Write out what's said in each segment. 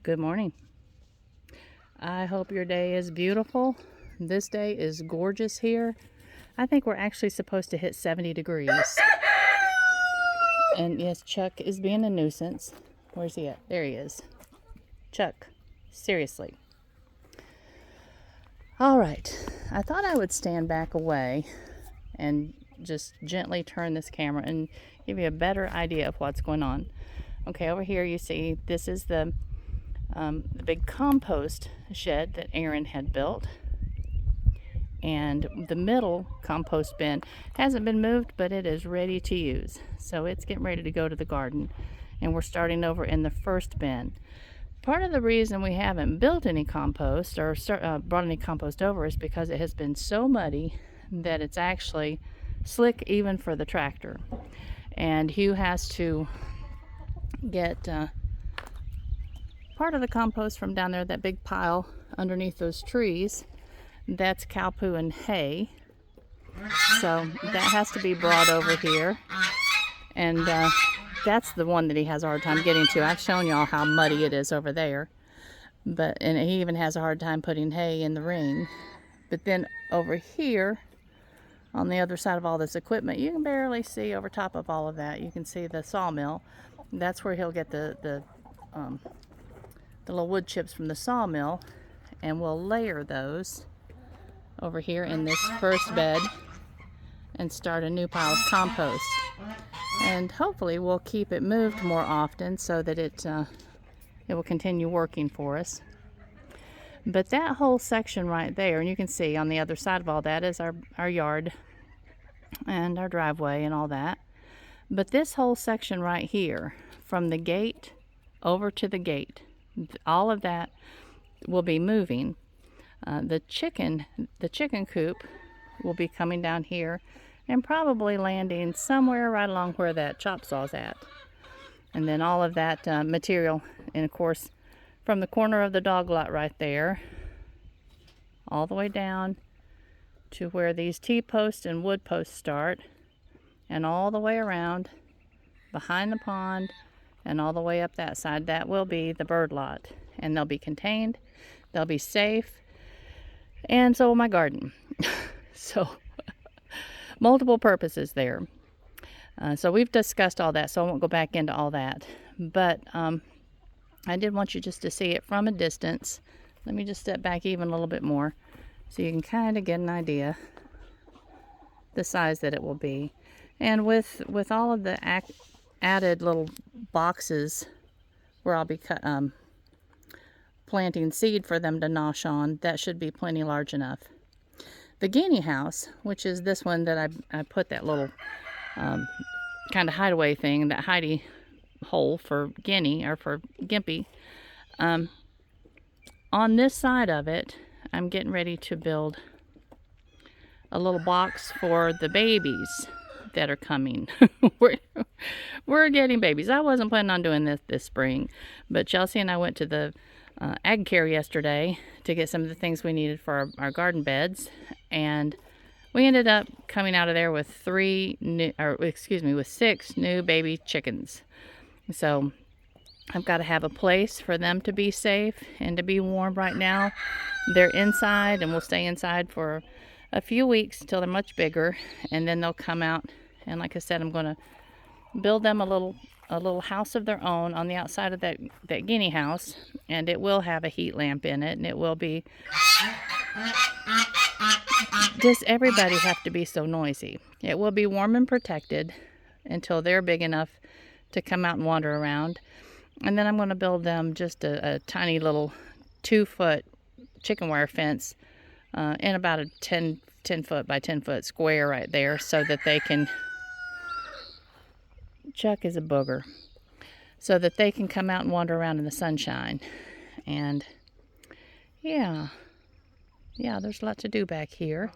Good morning. I hope your day is beautiful. This day is gorgeous here. I think we're actually supposed to hit 70 degrees. And yes, Chuck is being a nuisance. Where's he at? There he is. Chuck, seriously. All right. I thought I would stand back away and just gently turn this camera and give you a better idea of what's going on. Okay, over here you see this is the big compost shed that Aaron had built, and the middle compost bin hasn't been moved, but it is ready to use, so it's getting ready to go to the garden, and we're starting over in the first bin. Part of the reason we haven't built any compost or brought any compost over is because it has been so muddy that it's actually slick even for the tractor, and Hugh has to get part of the compost from down there, that big pile underneath those trees. That's cow poo and hay, so that has to be brought over here, and that's the one that he has a hard time getting to. I've shown y'all how muddy it is over there, and he even has a hard time putting hay in the ring. But then over here on the other side of all this equipment, you can barely see over top of all of that. You can see the sawmill. That's where he'll get the little wood chips from the sawmill, and we'll layer those over here in this first bed and start a new pile of compost. And hopefully we'll keep it moved more often so that it will continue working for us. But that whole section right there, and you can see on the other side of all that is our yard and our driveway and all that. But this whole section right here, from the gate over to the gate, all of that will be moving. The chicken coop will be coming down here and probably landing somewhere right along where that chop saw's at. And then all of that material, and of course from the corner of the dog lot right there all the way down to where these T-posts and wood posts start, and all the way around behind the pond and all the way up that side, that will be the bird lot, and they'll be contained, they'll be safe, and so will my garden. So multiple purposes there. So we've discussed all that, so I won't go back into all that, but I did want you just to see it from a distance. Let me just step back even a little bit more so you can kind of get an idea the size that it will be. And with all of the added little boxes where I'll be planting seed for them to nosh on, that should be plenty large enough. The guinea house, which is this one that I put that little kind of hideaway thing, that hidey hole for guinea, or for gimpy, on this side of it, I'm getting ready to build a little box for the babies that are coming. we're getting babies. I wasn't planning on doing this spring, but Chelsea and I went to the ag care yesterday to get some of the things we needed for our garden beds, and we ended up coming out of there with 6 new baby chickens. So I've got to have a place for them to be safe and to be warm. Right now they're inside, and we'll stay inside for a few weeks until they're much bigger, and then they'll come out. And like I said, I'm going to build them a little house of their own on the outside of that guinea house, and it will have a heat lamp in it, and it will be just, everybody have to be so noisy. It will be warm and protected until they're big enough to come out and wander around. And then I'm going to build them just a tiny little 2-foot chicken wire fence in about a 10 foot by 10 foot square right there, so that they can, Chuck is a booger, so that they can come out and wander around in the sunshine. And yeah, there's a lot to do back here,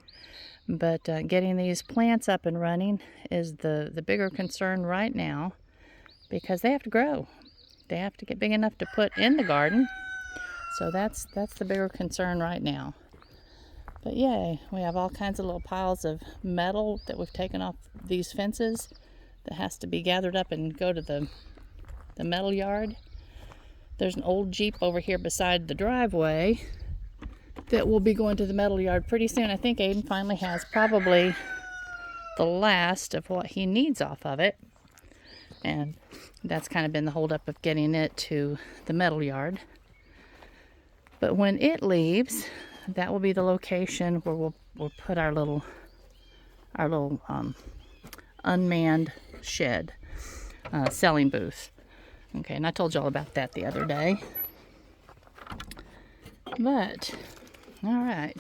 but getting these plants up and running is the bigger concern right now, because they have to grow. They have to get big enough to put in the garden. So that's the bigger concern right now. But yay, we have all kinds of little piles of metal that we've taken off these fences that has to be gathered up and go to the metal yard. There's an old Jeep over here beside the driveway that will be going to the metal yard pretty soon. I think Aiden finally has probably the last of what he needs off of it. And that's kind of been the holdup of getting it to the metal yard. But when it leaves, that will be the location where we'll put our little unmanned shed selling booth. Okay, and I told you all about that the other day. But, all right.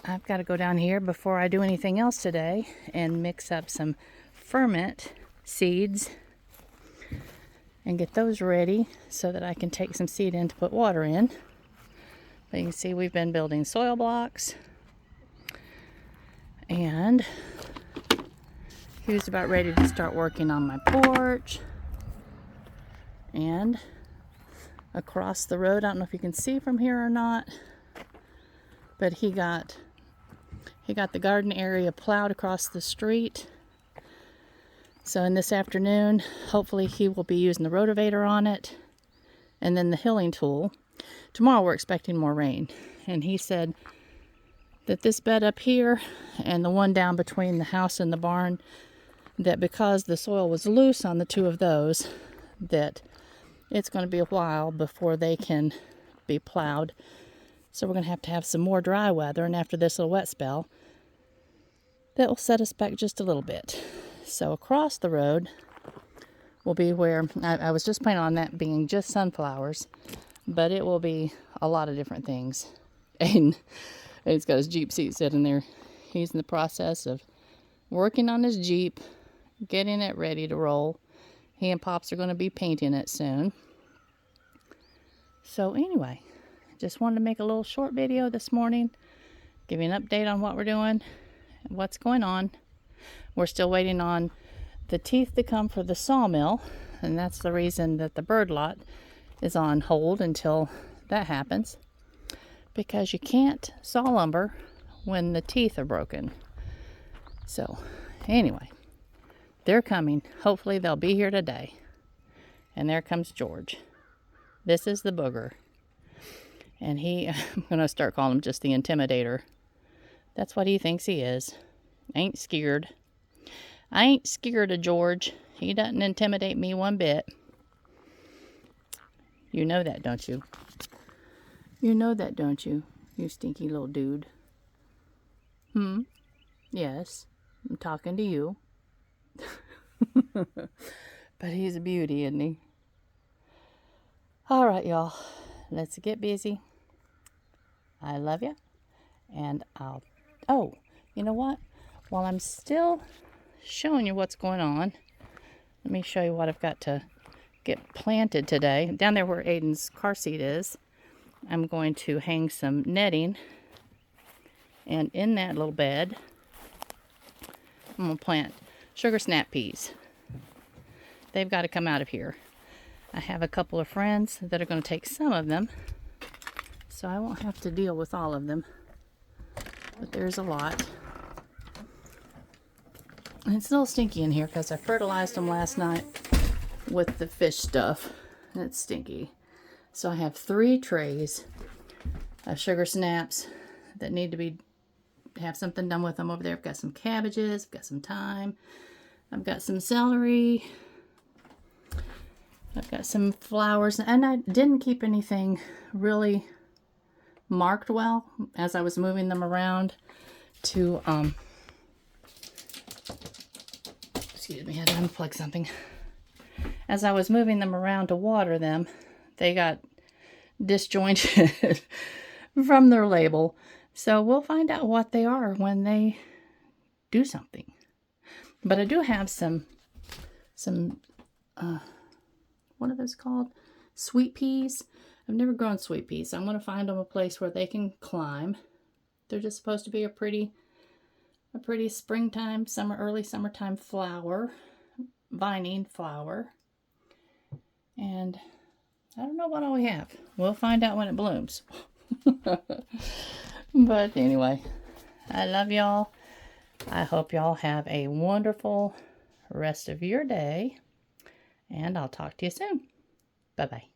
I've got to go down here before I do anything else today and mix up some ferment seeds and get those ready so that I can take some seed in to put water in. But you can see we've been building soil blocks, and he was about ready to start working on my porch. And across the road, I don't know if you can see from here or not, but he got the garden area plowed across the street. So in this afternoon, hopefully he will be using the rotavator on it and then the hilling tool. Tomorrow we're expecting more rain, and he said that this bed up here and the one down between the house and the barn, that because the soil was loose on the two of those, that it's going to be a while before they can be plowed. So we're going to have some more dry weather, and after this little wet spell, that will set us back just a little bit. So across the road will be where I was just planning on that being just sunflowers, but it will be a lot of different things. And he's got his Jeep seat sitting there. He's in the process of working on his Jeep, getting it ready to roll. He and Pops are going to be painting it soon. So anyway, just wanted to make a little short video this morning, give you an update on what we're doing, what's going on. We're still waiting on the teeth to come for the sawmill, and that's the reason that the bird lot is on hold until that happens, because you can't saw lumber when the teeth are broken. So anyway, they're coming. Hopefully they'll be here today. And there comes George. This is the booger. And I'm going to start calling him just the intimidator. That's what he thinks he is. Ain't scared. I ain't scared of George. He doesn't intimidate me one bit. You know that, don't you? You know that, don't you? You stinky little dude. Yes, I'm talking to you. But he's a beauty, isn't he? All right, y'all. Let's get busy. I love you. And oh, you know what? While I'm still showing you what's going on, let me show you what I've got to get planted today. Down there where Aiden's car seat is, I'm going to hang some netting. And in that little bed, I'm going to plant sugar snap peas. They've got to come out of here. I have a couple of friends that are going to take some of them, so I won't have to deal with all of them. But there's a lot. And it's a little stinky in here because I fertilized them last night with the fish stuff, and it's stinky. So I have 3 trays of sugar snaps that need to have something done with them over there. I've got some cabbages, I've got some thyme, I've got some celery, I've got some flowers, and I didn't keep anything really marked well as I was moving them around to, excuse me, I had to unplug something. As I was moving them around to water them, they got disjointed from their label. So we'll find out what they are when they do something. But I do have some what are those called? Sweet peas. I've never grown sweet peas, so I'm going to find them a place where they can climb. They're just supposed to be a pretty springtime, early summertime flower, vining flower. And I don't know what all we have. We'll find out when it blooms. But anyway, I love y'all. I hope y'all have a wonderful rest of your day. And I'll talk to you soon. Bye-bye.